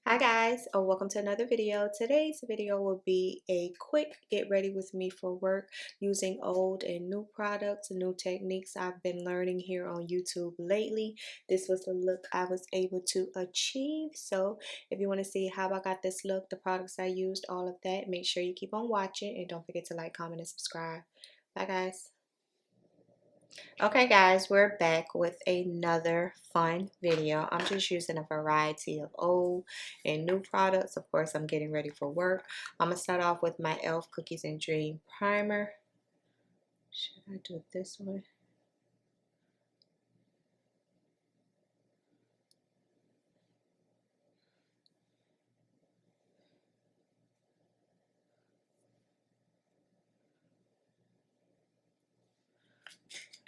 Hi guys, welcome to another video. Today's video will be a quick get ready with me for work using old and new products, new techniques I've been learning here on YouTube lately. This was the look I was able to achieve. So if you want to see how I got this look, the products I used, all of that, make sure you keep on watching and don't forget to like, comment, and subscribe. Bye guys. Okay guys, we're back with another fun video. I'm just using a variety of old and new products. Of course, I'm getting ready for work. I'm going to start off with my e.l.f. Cookies and Dream Primer. Should I do this one?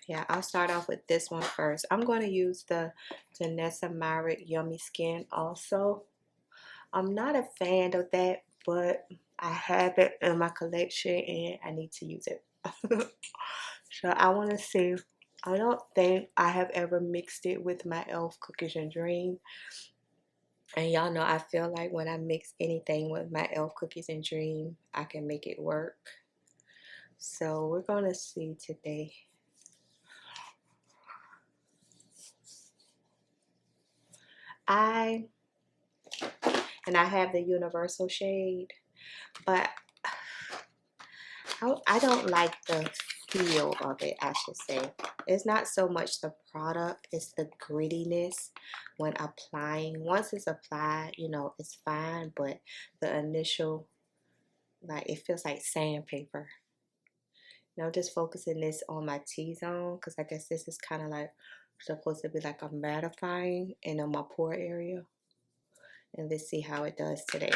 Yeah, I'll start off with this one first. I'm going to use the Danessa Myrick Yummy Skin also. I'm not a fan of that, but I have it in my collection and I need to use it. So I want to see. I don't think I have ever mixed it with my e.l.f. Cookies and Dream. And y'all know I feel like when I mix anything with my e.l.f. Cookies and Dream, I can make it work. So we're going to see today. I have the universal shade, but I don't like the feel of it, I should say. It's not so much the product, it's the grittiness when applying. Once it's applied, you know, it's fine, but the initial, like, it feels like sandpaper. Now I'm just focusing this on my T-zone because I guess this is kind of like supposed to be like a mattifying and on my pore area. And let's see how it does today.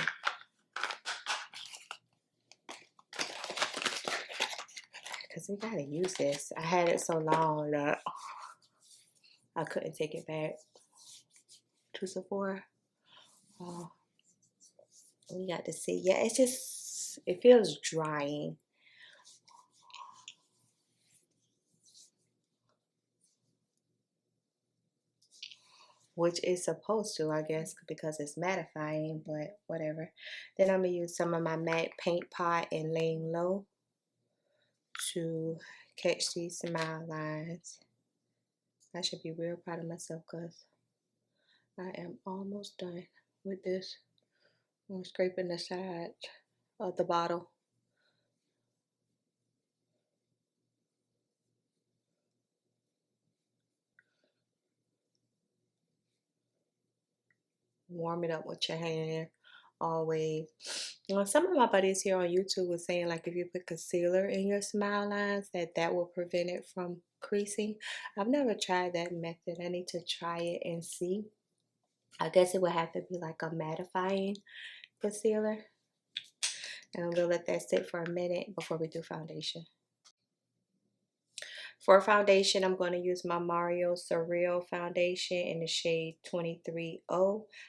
Because we gotta use this. I had it so long that I couldn't take it back to Sephora. We got to see. Yeah, it's just, it feels drying. Which is supposed to, I guess, because it's mattifying, but whatever. Then I'm going to use some of my MAC Paint Pot and Laying Low to catch these smile lines. I should be real proud of myself because I am almost done with this. I'm scraping the side of the bottle. Warm it up with your hand always. Some of my buddies here on YouTube was saying like if you put concealer in your smile lines that will prevent it from creasing. I've never tried that method. I need to try it and see. I guess it would have to be like a mattifying concealer. And I'm gonna let that sit for a minute before we do foundation. For foundation, I'm going to use my Mario Surreal foundation in the shade 230.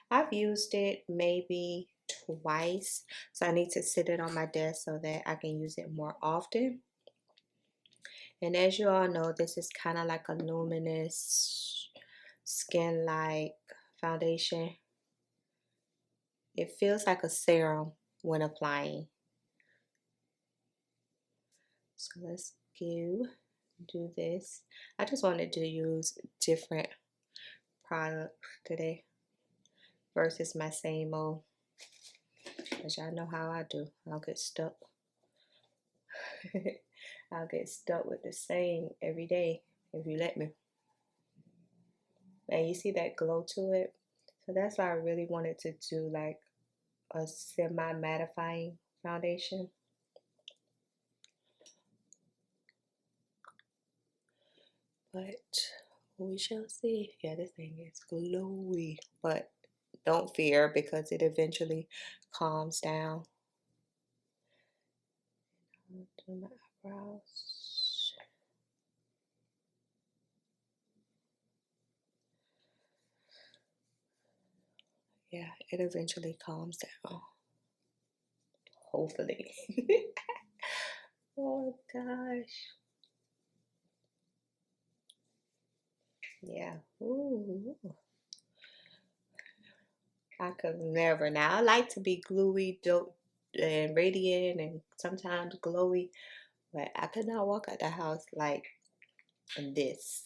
I've used it maybe twice, so I need to sit it on my desk so that I can use it more often. And as you all know, this is kind of like a luminous skin-like foundation. It feels like a serum when applying. So let's do this. I just wanted to use different products today versus my same old, because y'all know how I do. I'll get stuck. I'll get stuck with the same every day if you let me. And you see that glow to it. So that's why I really wanted to do like a semi-mattifying foundation. But we shall see. Yeah, this thing is glowy. But don't fear because it eventually calms down. Do my eyebrows. Yeah, it eventually calms down. Hopefully. Oh gosh. Yeah. Ooh. I could never. Now I like to be gluey, dope, and radiant, and sometimes glowy, but I could not walk out the house like this.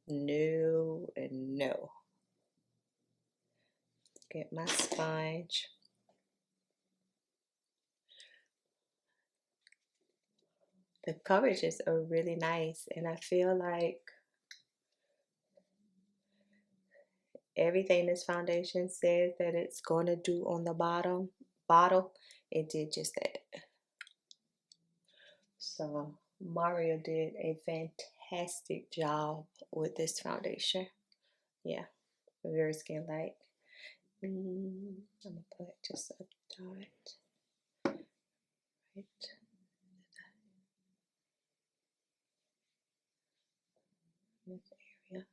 No and no. Get my sponge. The coverages are really nice, and I feel like everything this foundation says that it's going to do on the bottle, it did just that. So Mario did a fantastic job with this foundation. Yeah, very skin light. I'm gonna put just a dot right in this area.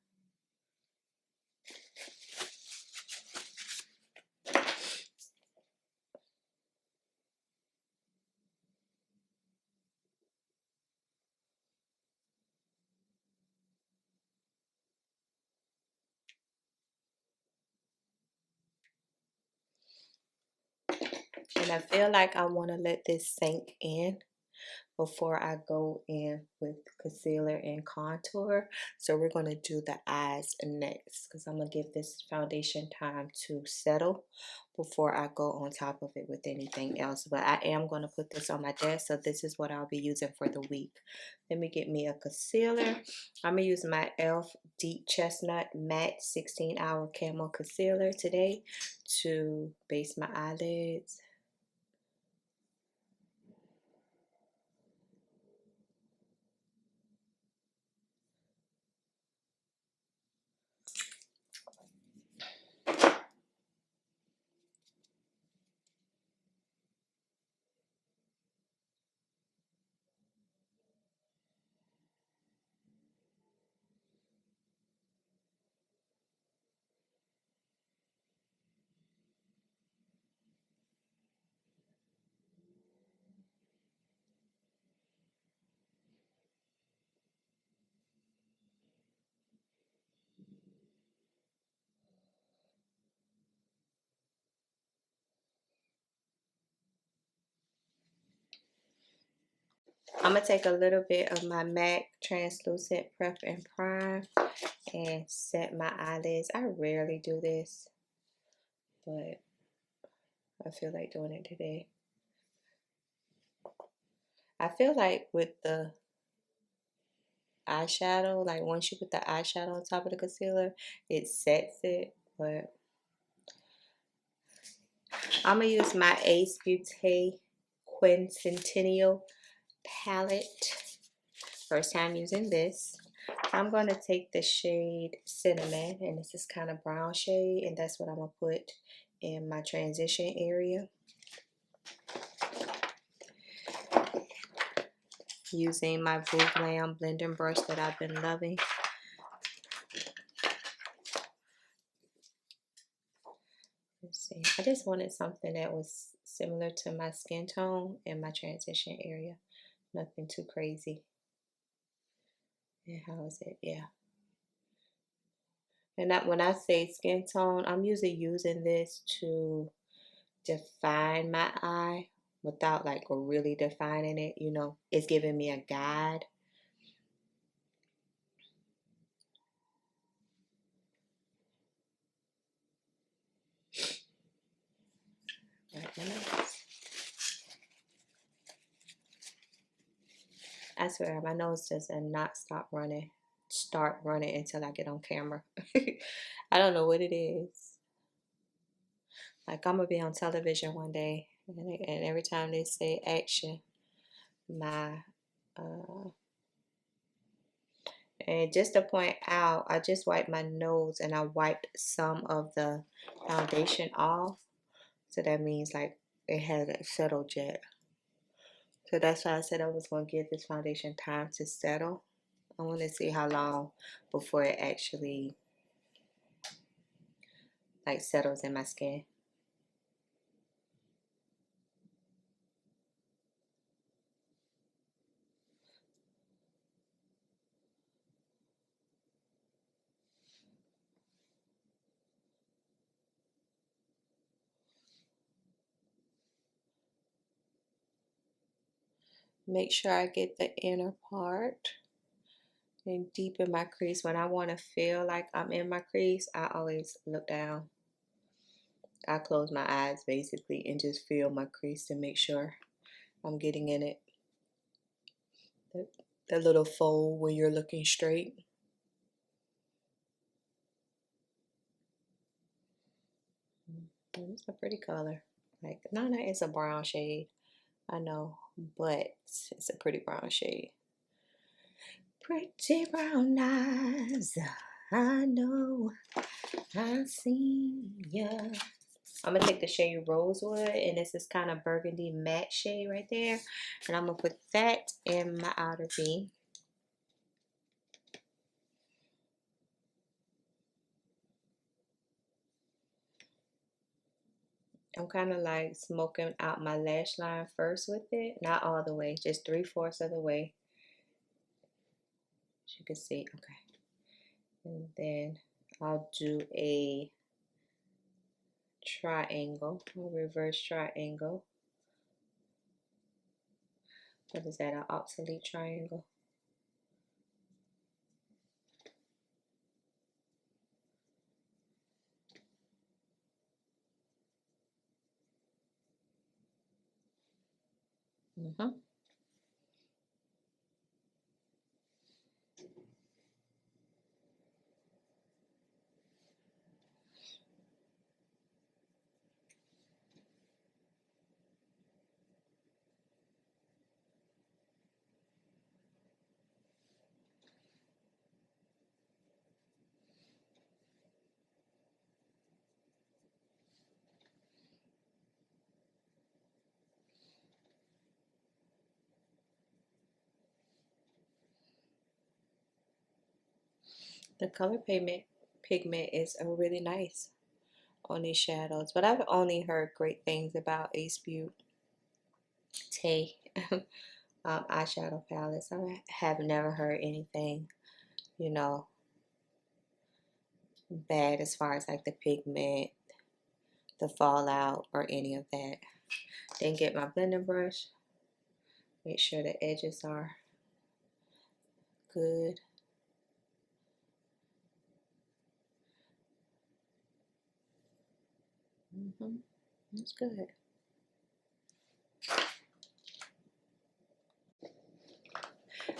And I feel like I want to let this sink in before I go in with concealer and contour. So we're going to do the eyes next because I'm going to give this foundation time to settle before I go on top of it with anything else. But I am going to put this on my desk, so this is what I'll be using for the week. Let me get me a concealer. I'm going to use my e.l.f. Deep Chestnut Matte 16-Hour Camo Concealer today to base my eyelids. I'm going to take a little bit of my MAC Translucent Prep and Prime and set my eyelids. I rarely do this, but I feel like doing it today. I feel like with the eyeshadow, like once you put the eyeshadow on top of the concealer, it sets it, but I'm going to use my Ace Beaute Quintessential palette. First time using this. I'm going to take the shade Cinnamon, and this is kind of brown shade, and that's what I'm going to put in my transition area. Using my Balm blending brush that I've been loving. Let's see. I just wanted something that was similar to my skin tone in my transition area. Nothing too crazy. And how is it? Yeah. And that when I say skin tone, I'm usually using this to define my eye without like really defining it. You know, it's giving me a guide. I swear my nose does not start running until I get on camera. I don't know what it is. Like I'm gonna be on television one day, and every time they say action, my and just to point out, I just wiped my nose and I wiped some of the foundation off. So that means like it hasn't settled yet. So that's why I said I was gonna give this foundation time to settle. I want to see how long before it actually like settles in my skin. make sure I get the inner part and deepen my crease. When I want to feel like I'm in my crease, I always look down. I close my eyes basically and just feel my crease to make sure I'm getting in it. The little fold where you're looking straight. It's a pretty color. Like, no, it's a brown shade. I know, but it's a pretty brown shade. Pretty brown eyes, I know, I see ya. I'm gonna take the shade Rosewood, and this is kind of burgundy matte shade right there, and I'm gonna put that in my outer V. I'm kind of like smoking out my lash line first with it, not all the way, just 3/4 of the way. As you can see, okay. And then I'll do a triangle, a reverse triangle. What is that, an obsolete triangle? The color pigment is really nice on these shadows, but I've only heard great things about Ace Beaute eyeshadow palettes. I have never heard anything, you know, bad as far as like the pigment, the fallout, or any of that. Then get my blending brush. Make sure the edges are good. That's good.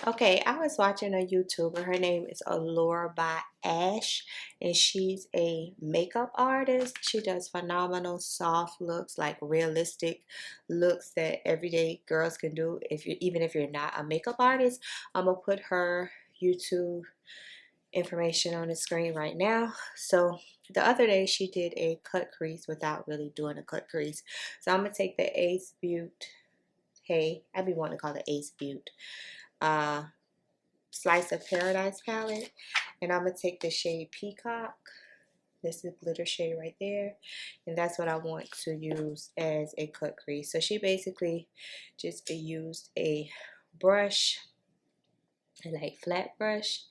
Okay, I was watching a YouTuber. Her name is Allure by Ash, and she's a makeup artist. She does phenomenal soft looks, like realistic looks that everyday girls can do. Even if you're not a makeup artist, I'm gonna put her YouTube information on the screen right now. So the other day she did a cut crease without really doing a cut crease. So I'm gonna take the Ace Beaute. Hey, I be wanting to call it Ace Beaute. Slice of Paradise palette, and I'm gonna take the shade Peacock. This is glitter shade right there, and that's what I want to use as a cut crease. So she basically just used a brush, a like flat brush,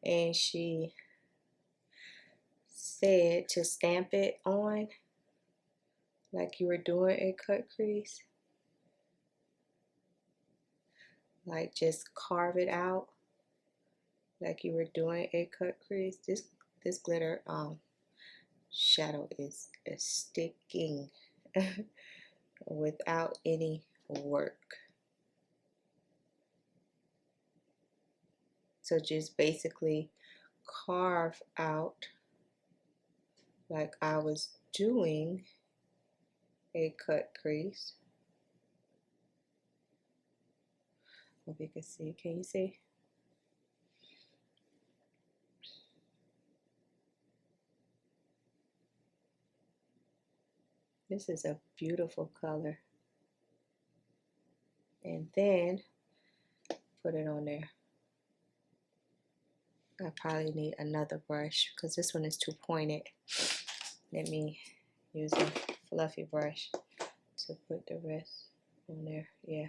and she said to stamp it on like you were doing a cut crease, like just carve it out like you were doing a cut crease. This glitter shadow is sticking without any work. So just basically carve out like I was doing a cut crease. Hope you can see. Can you see? This is a beautiful color. And then put it on there. I probably need another brush because this one is too pointed. Let me use a fluffy brush to put the rest on there. Yeah.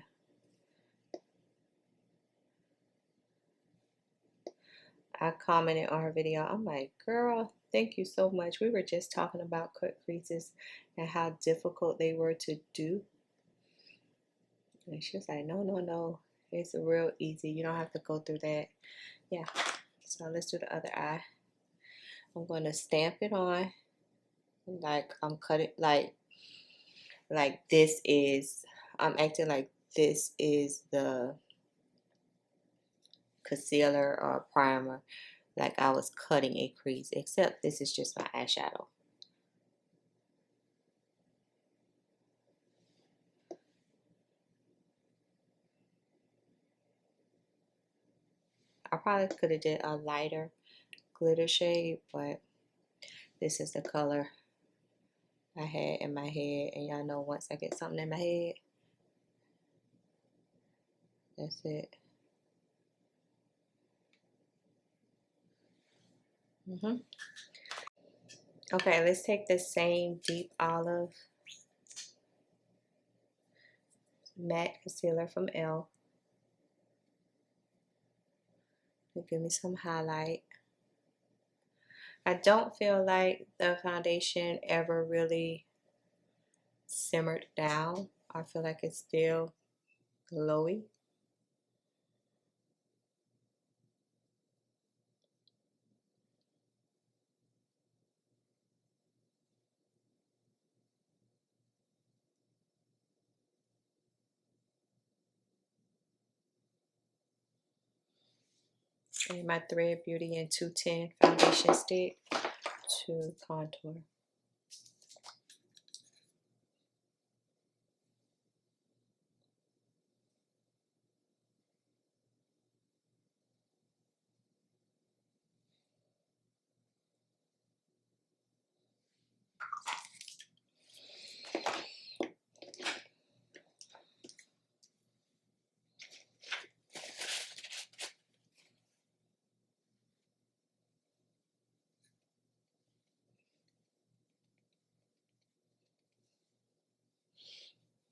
I commented on her video. I'm like, girl, thank you so much. We were just talking about cut creases and how difficult they were to do. And she was like, no, no, no. It's real easy. You don't have to go through that. Yeah. So let's do the other eye. I'm going to stamp it on like I'm cutting like this is, I'm acting like this is the concealer or primer, like I was cutting a crease, except this is just my eyeshadow. I probably could have did a lighter glitter shade, but this is the color I had in my head, and y'all know once I get something in my head, that's it. Okay, let's take the same deep olive matte concealer from Elle to give me some highlight. I don't feel like the foundation ever really simmered down. I feel like it's still glowy. And my Thread Beauty in 210 foundation stick to contour.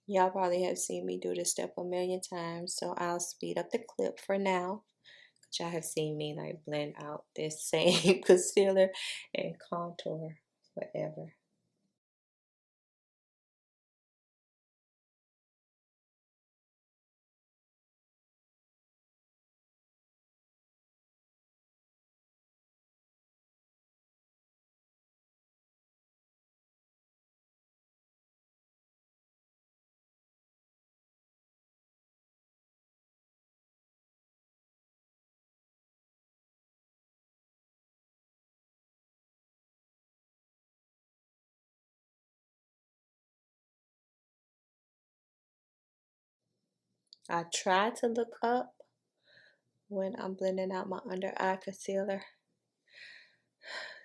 Y'all probably have seen me do this step a million times, so I'll speed up the clip for now. Y'all have seen me like blend out this same concealer and contour forever. I try to look up when I'm blending out my under eye concealer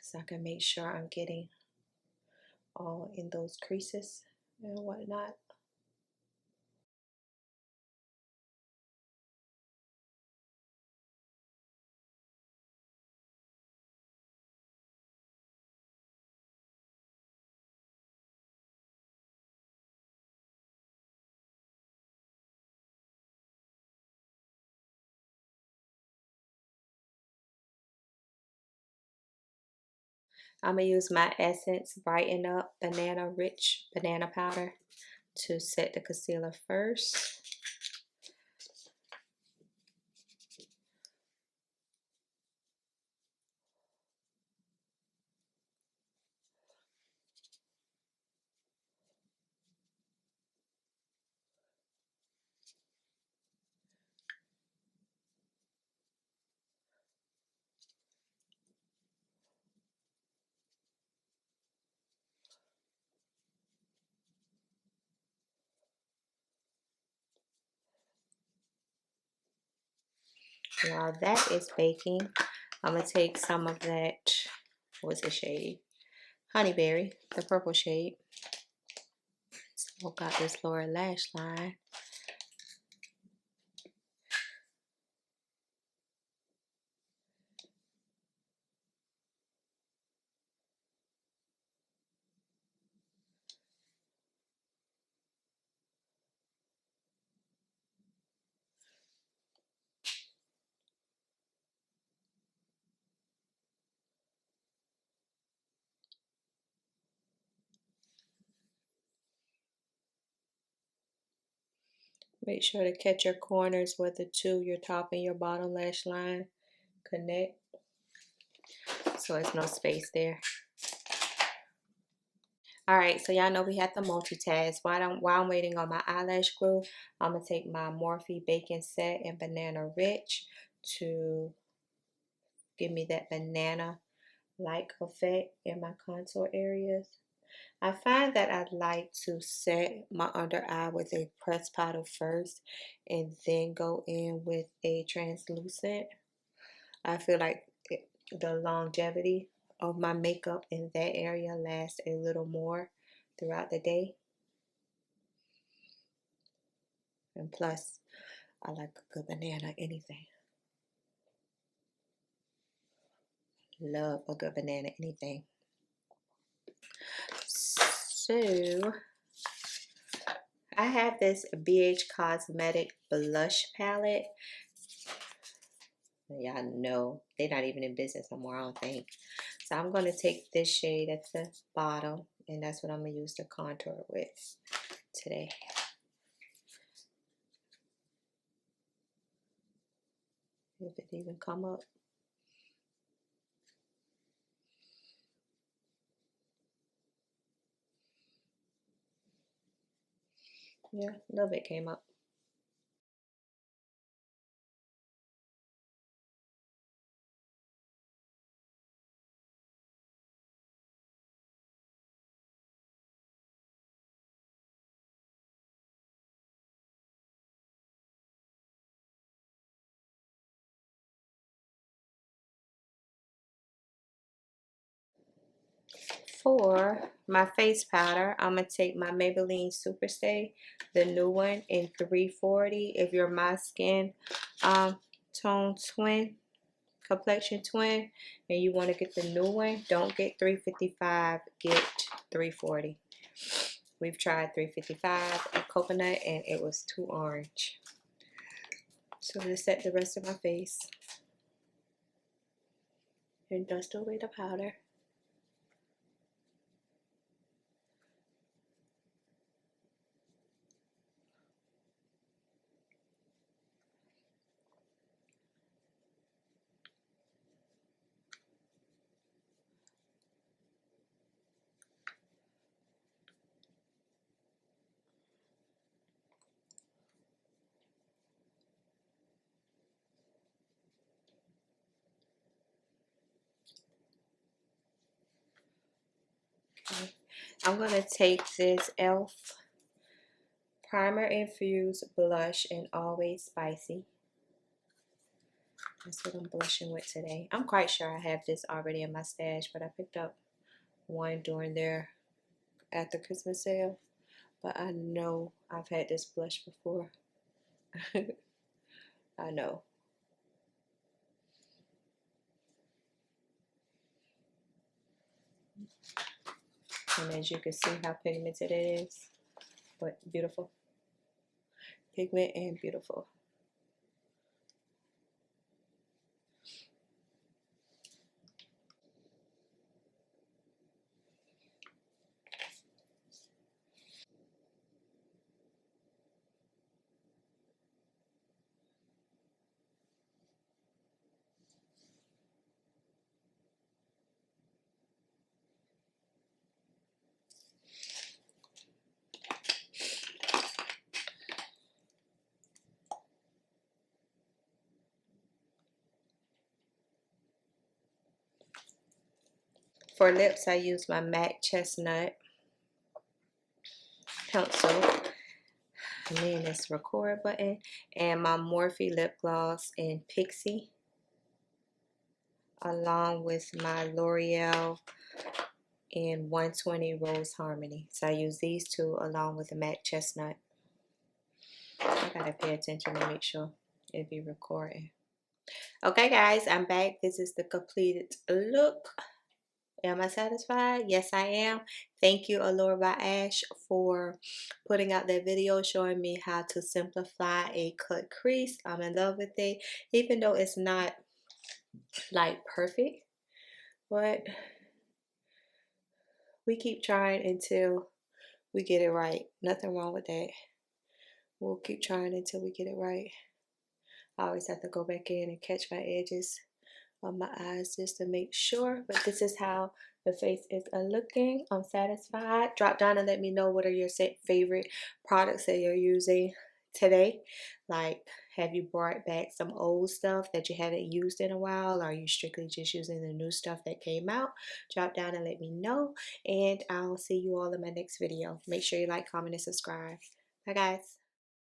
so I can make sure I'm getting all in those creases and whatnot. I'm going to use my Essence Brighten Up Banana Rich Banana Powder to set the concealer first. While that is baking, I'm going to take some of that, what's the shade? Honeyberry, the purple shade. So I've got this lower lash line. Make sure to catch your corners where the two, your top and your bottom lash line, connect. So there's no space there. Alright, so y'all know we have to multitask. While I'm waiting on my eyelash glue, I'm going to take my Morphe Bacon Set and Banana Rich to give me that banana-like effect in my contour areas. I find that I like to set my under eye with a pressed powder first and then go in with a translucent. I feel like the longevity of my makeup in that area lasts a little more throughout the day. And plus, I like a good banana anything. Love a good banana anything. So, I have this BH Cosmetic blush palette. Y'all know they're not even in business anymore, I don't think. So I'm going to take this shade at the bottom, and that's what I'm going to use to contour with today. If it even come up. Yeah, a little bit came up. For my face powder, I'm going to take my Maybelline Superstay, the new one, in 340. If you're my skin tone twin, complexion twin, and you want to get the new one, don't get 355, get 340. We've tried 355 at coconut and it was too orange. So I'm going to set the rest of my face and dust away the powder. Okay. I'm going to take this e.l.f. Primer Infused Blush in Always Spicy. That's what I'm blushing with today. I'm quite sure I have this already in my stash, but I picked up one during their at the Christmas sale. But I know I've had this blush before. I know. And as you can see how pigmented it is. But beautiful. Pigment and beautiful. For lips, I use my MAC Chestnut pencil. And then this record button. And my Morphe lip gloss in Pixie. Along with my Loreal in 120 Rose Harmony. So I use these two along with the MAC Chestnut. I gotta pay attention to make sure it be recording. Okay guys, I'm back. This is the completed look. Am I satisfied? Yes, I am. Thank you, Allure by Ash, for putting out that video showing me how to simplify a cut crease. I'm in love with it, even though it's not like perfect, but we keep trying until we get it right. Nothing wrong with that. We'll keep trying until we get it right. I always have to go back in and catch my edges on my eyes just to make sure. But this is how the face is looking. I'm satisfied. Drop down and let me know what are your favorite products that you're using today. Like, have you brought back some old stuff that you haven't used in a while? Or are you strictly just using the new stuff that came out? Drop down and let me know. And I'll see you all in my next video. Make sure you like, comment, and subscribe. Bye, guys.